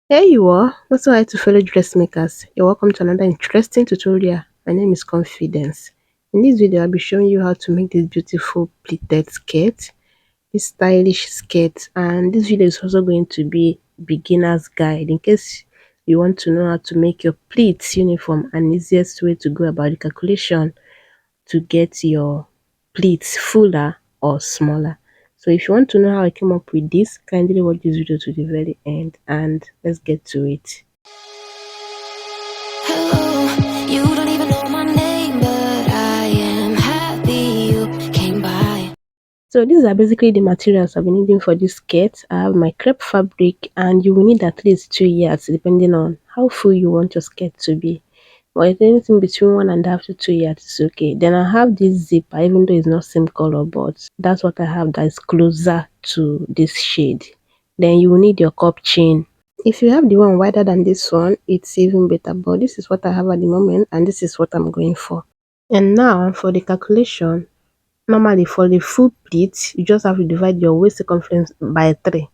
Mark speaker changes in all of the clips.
Speaker 1: Here you are. What's alright to fellow dressmakers? You're welcome to another interesting tutorial. My name is Confidence. In this video, I'll be showing you how to make this beautiful pleated skirt, this stylish skirt, and this video is also going to be beginner's guide in case you want to know how to make your pleats uniform and easiest way to go about the calculation to get your pleats fuller or smaller. So if you want to know how I came up with this, kindly watch this video to the very end and let's get to it.
Speaker 2: Hello, you don't even know my name, but I am happy you came by.
Speaker 1: So these are basically the materials I've been needing for this skirt. I have my crepe fabric and you will need at least 2 yards depending on how full you want your skirt to be. But if anything between 1.5 to 2 yards is okay. Then I have this zipper, even though it's not same color, but that's what I have that is closer to this shade. Then you will need your cup chain. If you have the one wider than this one, it's even better, but this is what I have at the moment and this is what I'm going for. And now for the calculation, normally for the full pleat, you just have to divide your waist circumference by 3.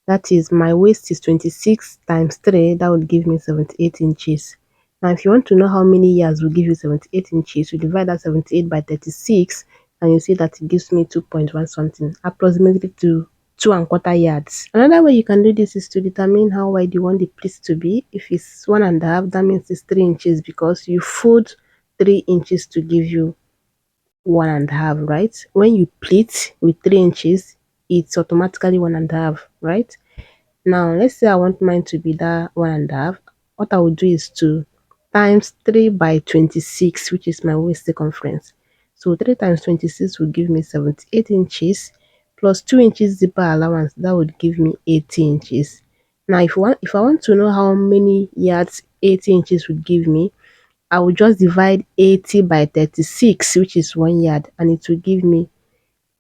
Speaker 1: That is, my waist is 26 times 3, that would give me 78 inches. Now if you want to know how many yards will give you 78 inches, you divide that 78 by 36 and you see that it gives me 2.1 something, approximately to 2.25 yards. Another way you can do this is to determine how wide you want the pleat to be. If it's 1.5, that means it's 3 inches because you fold 3 inches to give you 1.5, right? When you pleat with 3 inches, it's automatically 1.5, right? Now let's say I want mine to be that 1.5. What I will do is to times 3 by 26, which is my waist circumference. So 3 times 26 will give me 78 inches plus 2 inches zipper allowance, that would give me 80 inches. Now if I want to know how many yards 80 inches would give me, I will just divide 80 by 36, which is 1 yard, and it will give me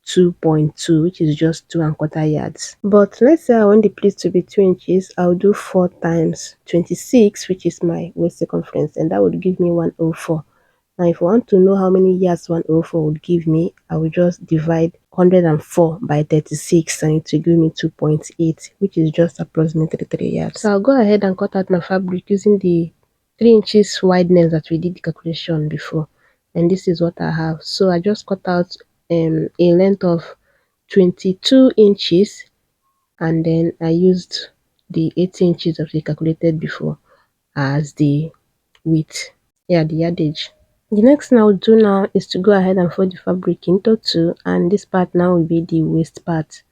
Speaker 1: 2.2, which is just 2.25 yards. But let's say I want the pleat to be 2 inches, I'll do 4 times 26, which is my waist circumference, and that would give me 104. Now if I want to know how many yards 104 would give me, I will just divide 104 by 36 and it will give me 2.8, which is just approximately 3 yards. So I'll go ahead and cut out my fabric using the 3 inches wideness that we did the calculation before, and this is what I have. So I just cut out a length of 22 inches and then I used the 80 inches that we calculated before as the width, the yardage. The next thing I will do now is to go ahead and fold the fabric into 2, and this part now will be the waist part.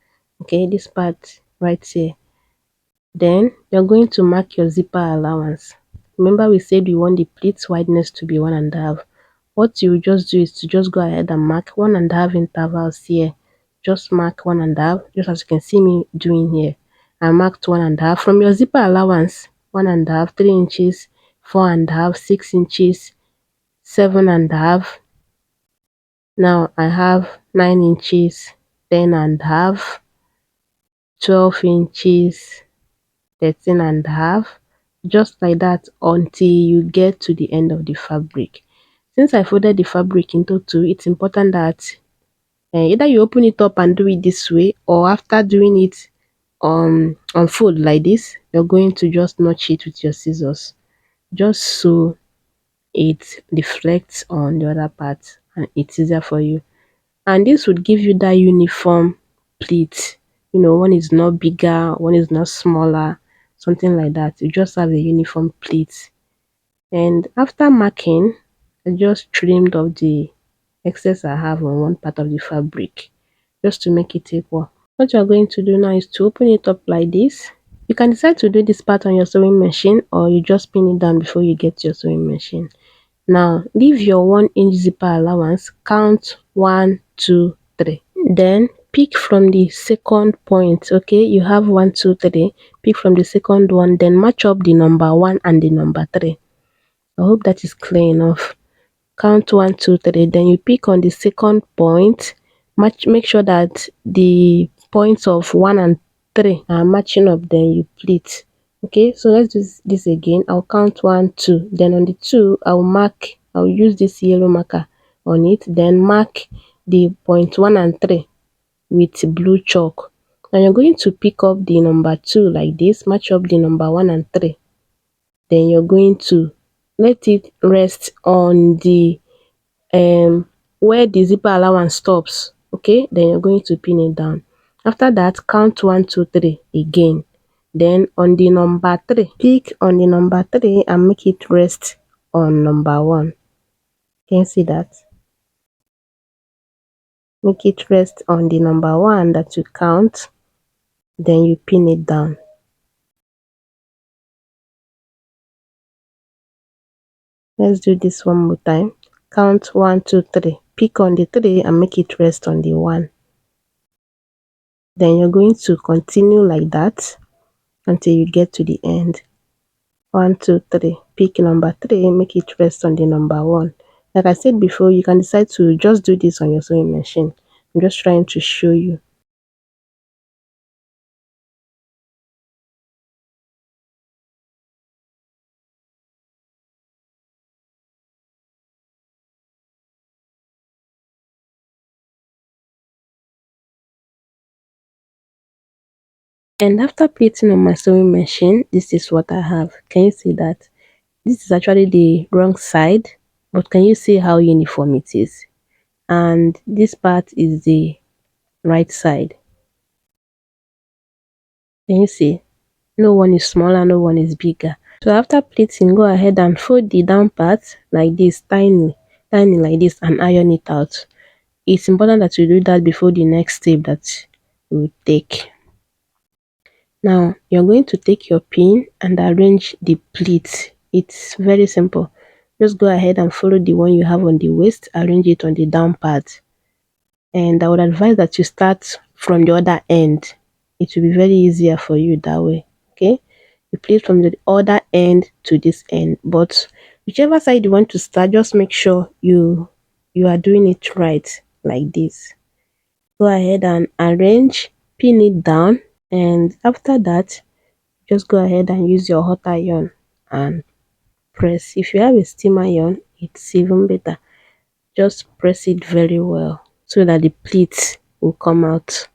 Speaker 1: Okay, this part right here. Then you're going to mark your zipper allowance. Remember we said we want the pleat wideness to be 1.5. What you just do is to just go ahead and mark 1.5 intervals here. Just mark 1.5, just as you can see me doing here. I marked 1.5 from your zipper allowance. 1.5, 3 inches, 4.5, 6 inches, 7.5. Now I have 9 inches, 10.5, 12 inches, 13.5, just like that until you get to the end of the fabric. Since I folded the fabric into 2, it's important that either you open it up and do it this way, or after doing it on fold like this, you're going to just notch it with your scissors, just so it deflects on the other part and it's easier for you. And this would give you that uniform pleat. You know, one is not bigger, one is not smaller, something like that. You just have a uniform pleat. And after marking, I just trimmed off the excess I have on one part of the fabric just to make it equal. What you're going to do now is to open it up like this. You can decide to do this part on your sewing machine, or you just pin it down before you get to your sewing machine. Now leave your 1 inch zipper allowance, count 1, 2, 3. Then pick from the second point. Okay, you have 1, 2, 3. Pick from the second one, then match up the number 1 and the number 3. I hope that is clear enough. Count 1, 2, 3. Then you pick on the second point. Make sure that the points of 1 and 3 are matching up, then you pleat. Okay, so let's do this again. I'll count 1, 2. Then on the 2, I'll use this yellow marker on it, then mark the point 1 and 3 with blue chalk. Now you're going to pick up the number 2 like this, match up the number 1 and 3. Then you're going to let it rest on the where the zipper allowance stops. Okay, then you're going to pin it down. After that, count 1, 2, 3 again. Then on the number 3, pick on the number 3 and make it rest on number 1. Can you see that? Make it rest on the number 1 that you count, then you pin it down. Let's do this one more time. Count 1, 2, 3. Pick on the 3 and make it rest on the 1. Then you're going to continue like that until you get to the end. 1, 2, 3. Pick number 3, make it rest on the number 1. Like I said before, you can decide to just do this on your sewing machine. I'm just trying to show you. And after pleating on my sewing machine, this is what I have. Can you see that? This is actually the wrong side, but can you see how uniform it is? And this part is the right side. Can you see? No one is smaller, no one is bigger. So after pleating, go ahead and fold the down part like this, tiny like this, and iron it out. It's important that you do that before the next step that you take. Now you're going to take your pin and arrange the pleat. It's very simple. Just go ahead and follow the one you have on the waist, arrange it on the down part. And I would advise that you start from the other end. It will be very easier for you that way. Okay, you pleat from the other end to this end, but whichever side you want to start, just make sure you are doing it right like this. Go ahead and arrange, pin it down, and after that just go ahead and use your hot iron and press. If you have a steam iron, it's even better. Just press it very well so that the pleats will come out.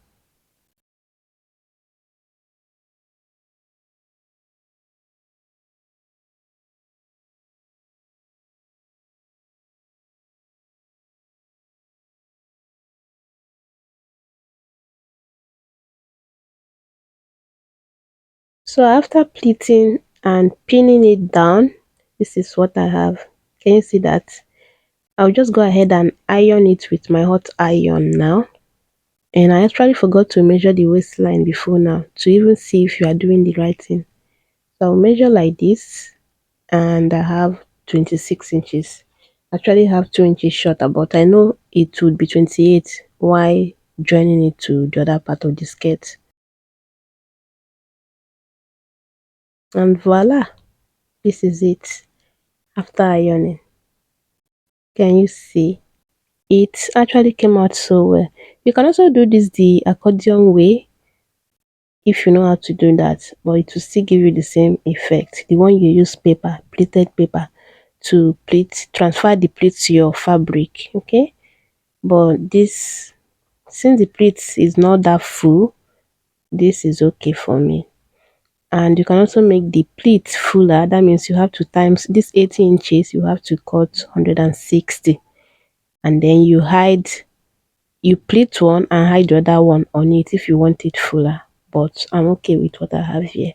Speaker 1: So after pleating and pinning it down, this is what I have. Can you see that? I'll just go ahead and iron it with my hot iron now. And I actually forgot to measure the waistline before now to even see if you are doing the right thing. So I'll measure like this, and I have 26 inches. Actually have 2 inches shorter, but I know it would be 28 while joining it to the other part of the skirt. And voila, this is it after ironing. Can you see? It actually came out so well. You can also do this the accordion way if you know how to do that, but it will still give you the same effect. The one you use paper, pleated paper, to pleat, transfer the pleat to your fabric. Okay, but this, since the pleat is not that full, this is okay for me. And you can also make the pleat fuller. That means you have to times this 80 inches, you have to cut 160, and then you pleat one and hide the other one on it if you want it fuller. But I'm okay with what I have here.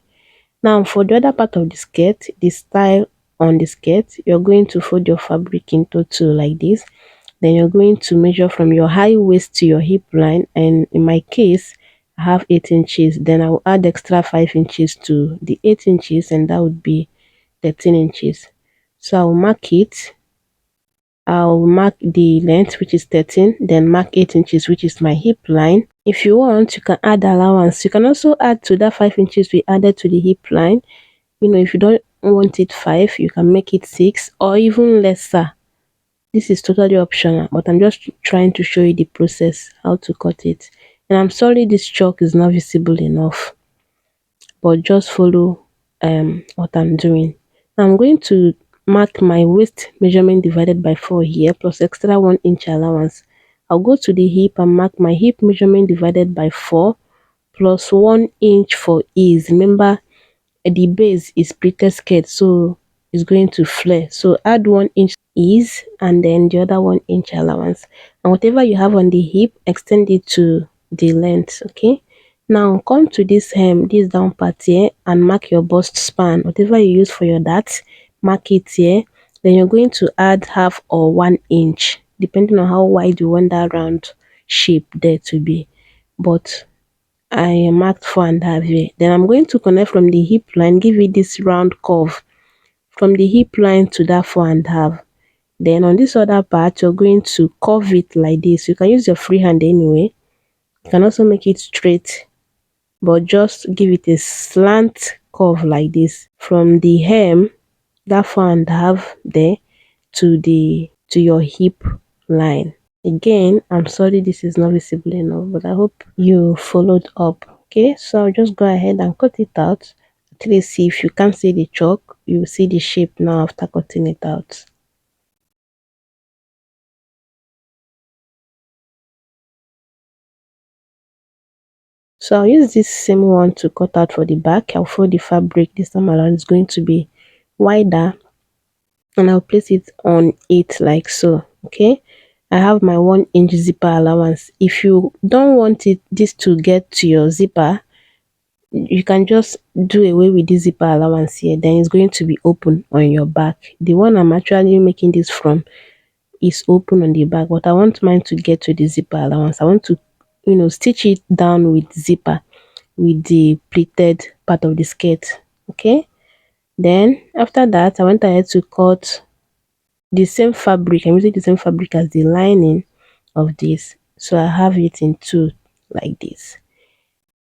Speaker 1: Now for the other part of the skirt, the style on the skirt, you're going to fold your fabric into two like this. Then you're going to measure from your high waist to your hip line, and in my case I have 8 inches. Then I will add extra 5 inches to the 8 inches, and that would be 13 inches. So I'll mark it. I'll mark the length, which is 13, then mark 8 inches, which is my hip line. If you want, you can add allowance. You can also add to that 5 inches we added to the hip line. You know, if you don't want it 5, you can make it 6 or even lesser. This is totally optional, but I'm just trying to show you the process, how to cut it. And I'm sorry this chalk is not visible enough, but just follow what I'm doing. Now I'm going to mark my waist measurement divided by 4 here, plus extra 1 inch allowance. I'll go to the hip and mark my hip measurement divided by 4, plus 1 inch for ease. Remember, the base is pleated skirt, so it's going to flare. So add 1 inch ease and then the other 1 inch allowance. And whatever you have on the hip, extend it to the length. Okay. Now come to this hem, this down part here, and mark your bust span. Whatever you use for your dart, mark it here. Then you're going to add half or 1 inch, depending on how wide you want that round shape there to be. But I marked 4.5 here. Then I'm going to connect from the hip line, give it this round curve from the hip line to that 4.5. Then on this other part, you're going to curve it like this. You can use your free hand anyway. You can also make it straight, but just give it a slant curve like this from the hem, that 4.5 there, to your hip line. Again, I'm sorry this is not visible enough, but I hope you followed up. Okay, so I'll just go ahead and cut it out. At least see, if you can't see the chalk, you will see the shape now after cutting it out. So I'll use this same one to cut out for the back. I'll fold the fabric this time around. It's going to be wider, and I'll place it on it like so. Okay, I have my 1 inch zipper allowance. If you don't want this to get to your zipper, you can just do away with this zipper allowance here. Then it's going to be open on your back. The one I'm actually making this from is open on the back, but I want mine to get to the zipper allowance. I want to, stitch it down with zipper, with the pleated part of the skirt. Okay, then after that I went ahead to cut the same fabric. I'm using the same fabric as the lining of this, so I have it in two like this.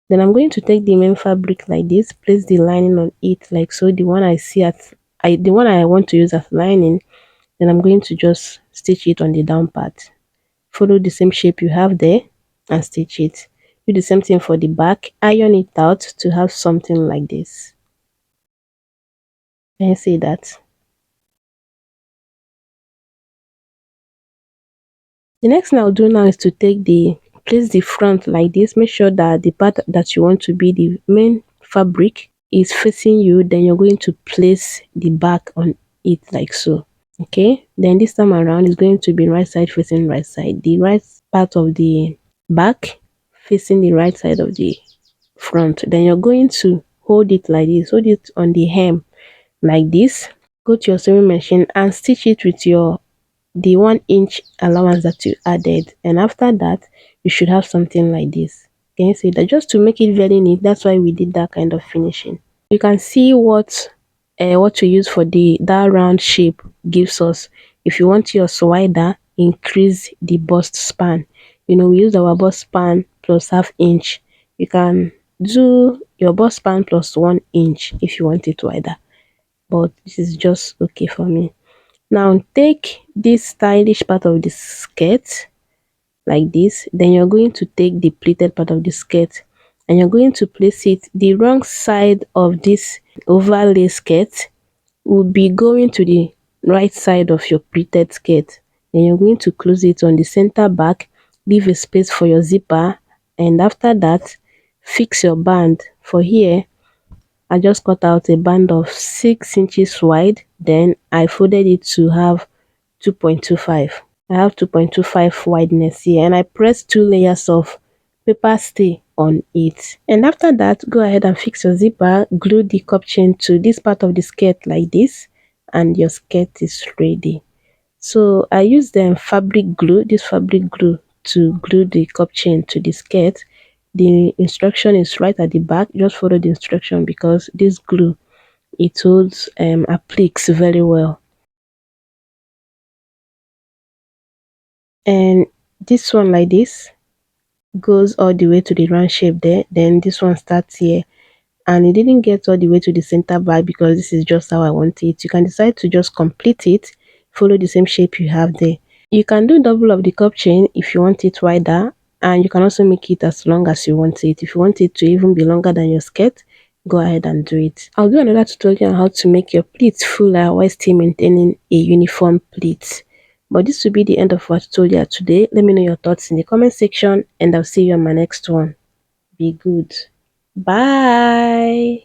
Speaker 1: Then I'm going to take the main fabric like this, place the lining on it like so, the one I see as the one I want to use as lining. Then I'm going to just stitch it on the down part. Follow the same shape you have there and stitch it. Do the same thing for the back. Iron it out to have something like this. Can you see that? The next thing I'll do now is to place the front like this. Make sure that the part that you want to be the main fabric is facing you. Then you're going to place the back on it like so. Okay, then this time around is going to be right side facing right side. The right part of the back facing the right side of the front. Then you're going to hold it like this. Hold it on the hem like this. Go to your sewing machine and stitch it with the 1 inch allowance that you added, and after that you should have something like this. Can you see that? Just to make it very neat, that's why we did that kind of finishing. You can see what to use for that round shape gives us. If you want yours wider, increase the bust span. We use our bust span plus ½ inch. You can do your bust span plus 1 inch if you want it wider, but this is just okay for me. Now take this stylish part of the skirt like this. Then you're going to take the pleated part of the skirt and you're going to place it the wrong side of this overlay skirt will be going to the right side of your pleated skirt. Then you're going to close it on the center back, leave a space for your zipper, and after that fix your band. For here I just cut out a band of 6 inches wide, then I folded it to have 2.25. I have 2.25 wideness here, and I pressed 2 layers of paper stay on it. And after that, go ahead and fix your zipper, glue the cup chain to this part of the skirt like this, and your skirt is ready. So I used the fabric glue, to glue the cup chain to the skirt. The instruction is right at the back. Just follow the instruction because this glue, it holds appliques very well. And this one like this goes all the way to the round shape there. Then this one starts here, and it didn't get all the way to the center back because this is just how I want it. You can decide to just complete it, follow the same shape you have there. You can do double of the cup chain if you want it wider, and you can also make it as long as you want it. If you want it to even be longer than your skirt, go ahead and do it. I'll do another tutorial on how to make your pleats fuller while still maintaining a uniform pleat. But this will be the end of our tutorial today. Let me know your thoughts in the comment section, and I'll see you on my next one. Be good. Bye.